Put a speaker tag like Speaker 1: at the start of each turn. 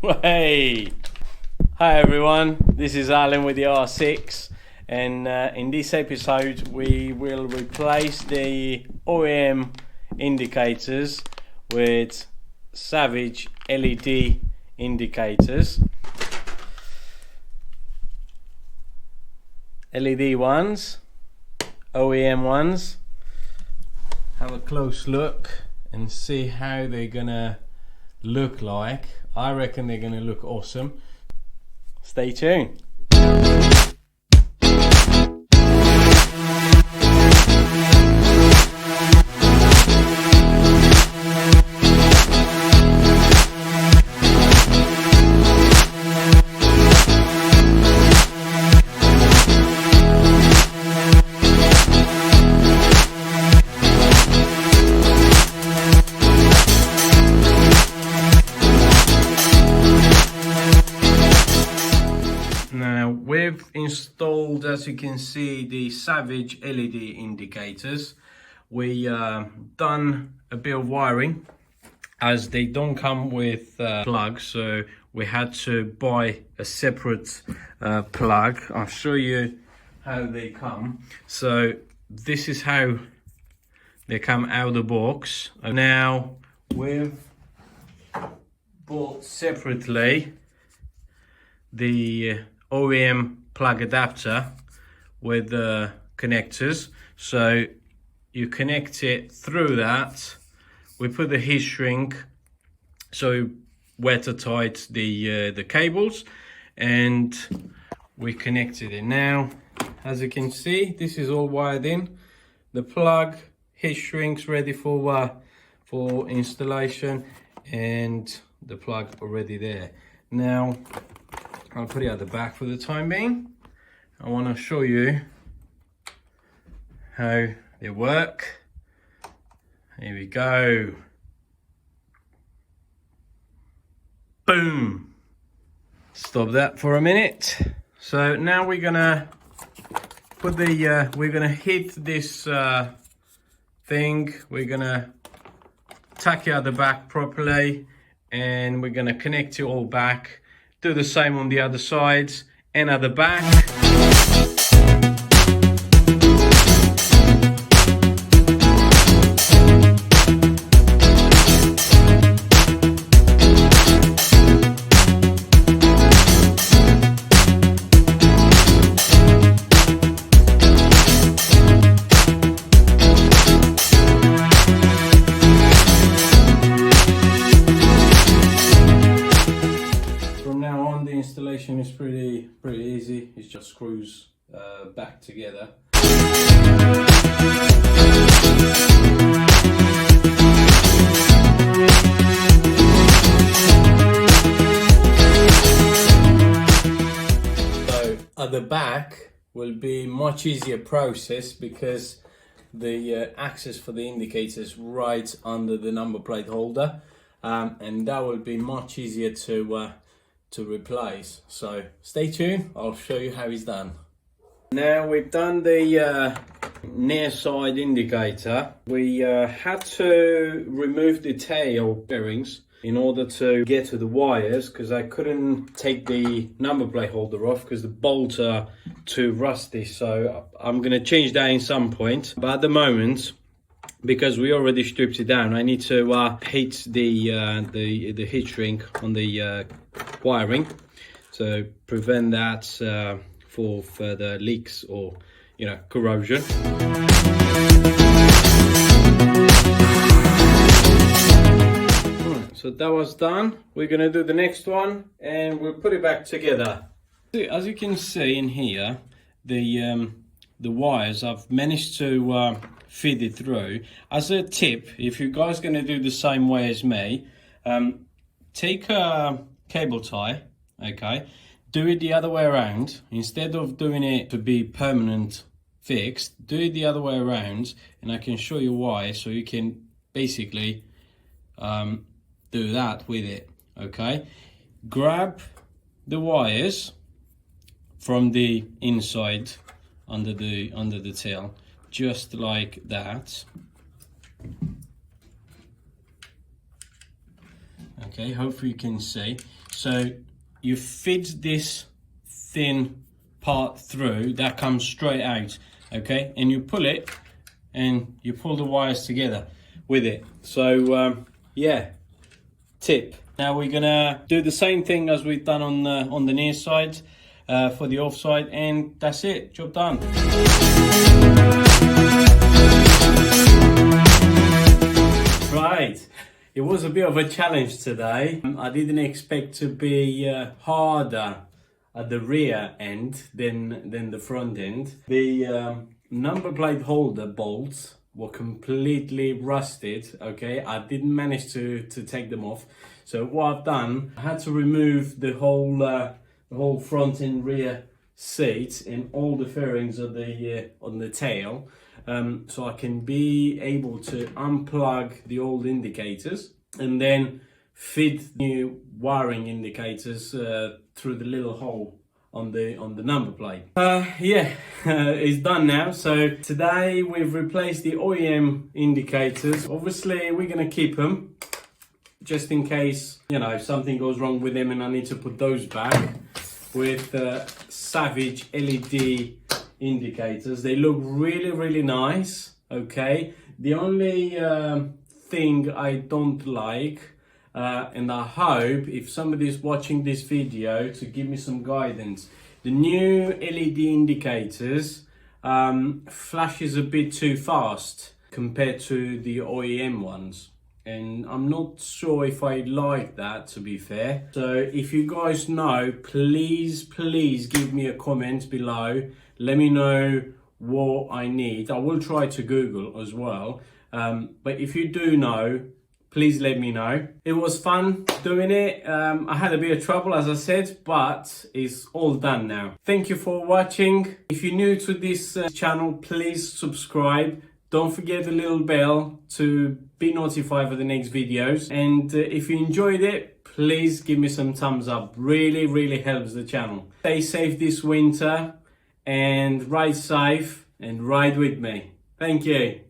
Speaker 1: Hey! Hi everyone, this is Alin with the R6, and in this episode we will replace the OEM indicators with Savage LED indicators. LED ones, OEM ones. Have a close look and see how they're gonna look like. I reckon they're gonna look awesome. Stay tuned. Now we've installed, as you can see, the Savage LED indicators. We done a bit of wiring as they don't come with plugs, so we had to buy a separate plug. I'll show you how they come. So this is how they come out of the box. Now we've bought separately the OEM plug adapter with the connectors, so you connect it through that. We put the heat shrink so watertight the cables, and we connected it. Now as you can see, this is all wired in. The plug, heat shrinks ready for installation, and the plug already there. Now I'll put it at the back for the time being. I want to show you how they work. Here we go. Boom. Stop that for a minute. So now we're gonna put the we're gonna hit this thing. We're gonna tack it at the back properly, and we're gonna connect it all back. Do the same on the other sides and at the back. The installation is pretty easy. It just screws back together. So at the back will be much easier process because the access for the indicators right under the number plate holder, and that will be much easier to replace. So stay tuned, I'll show you how it's done. Now we've done the near side indicator. We had to remove the tail bearings in order to get to the wires, because I couldn't take the number plate holder off because the bolts are too rusty. So I'm going to change that in some point, but at the moment, because we already stripped it down, I need to heat the heat shrink on the wiring to prevent that for further leaks or corrosion. Right, so that was done. We're gonna do the next one and we'll put it back together. As you can see in here, the wires, I've managed to feed it through. As a tip, if you guys gonna do the same way as me, take a cable tie, okay, do it the other way around. Instead of doing it to be permanent fixed, do it the other way around, and I can show you why, so you can basically do that with it. Okay, grab the wires from the inside under the tail, just like that. Okay, hopefully you can see. So you fit this thin part through, that comes straight out, okay, and you pull it and you pull the wires together with it. So yeah, tip. Now we're gonna do the same thing as we've done on the near side for the off side, and that's it, job done. Right, it was a bit of a challenge today. I didn't expect to be harder at the rear end than the front end. The number plate holder bolts were completely rusted, okay. I didn't manage to take them off. So what I've done, I had to remove the whole front and rear seats and all the fairings of the on the tail, so I can be able to unplug the old indicators and then fit new wiring indicators through the little hole on the number plate. Yeah, it's done now. So today we've replaced the OEM indicators. Obviously we're gonna keep them just in case, you know, something goes wrong with them and I need to put those back with Savage LED indicators. They look really nice, okay. The only thing I don't like, and I hope if somebody's watching this video to give me some guidance, the new LED indicators flashes a bit too fast compared to the OEM ones, and I'm not sure if I like that, to be fair. So if you guys know, please give me a comment below. Let me know what I need. I will try to Google as well, but if you do know, please let me know. It was fun doing it. I had a bit of trouble, as I said, but it's all done now. Thank you for watching. If you're new to this channel, please subscribe. Don't forget the little bell to be notified for the next videos. And if you enjoyed it, please give me some thumbs up. Really helps the channel. Stay safe this winter and ride safe and ride with me. Thank you.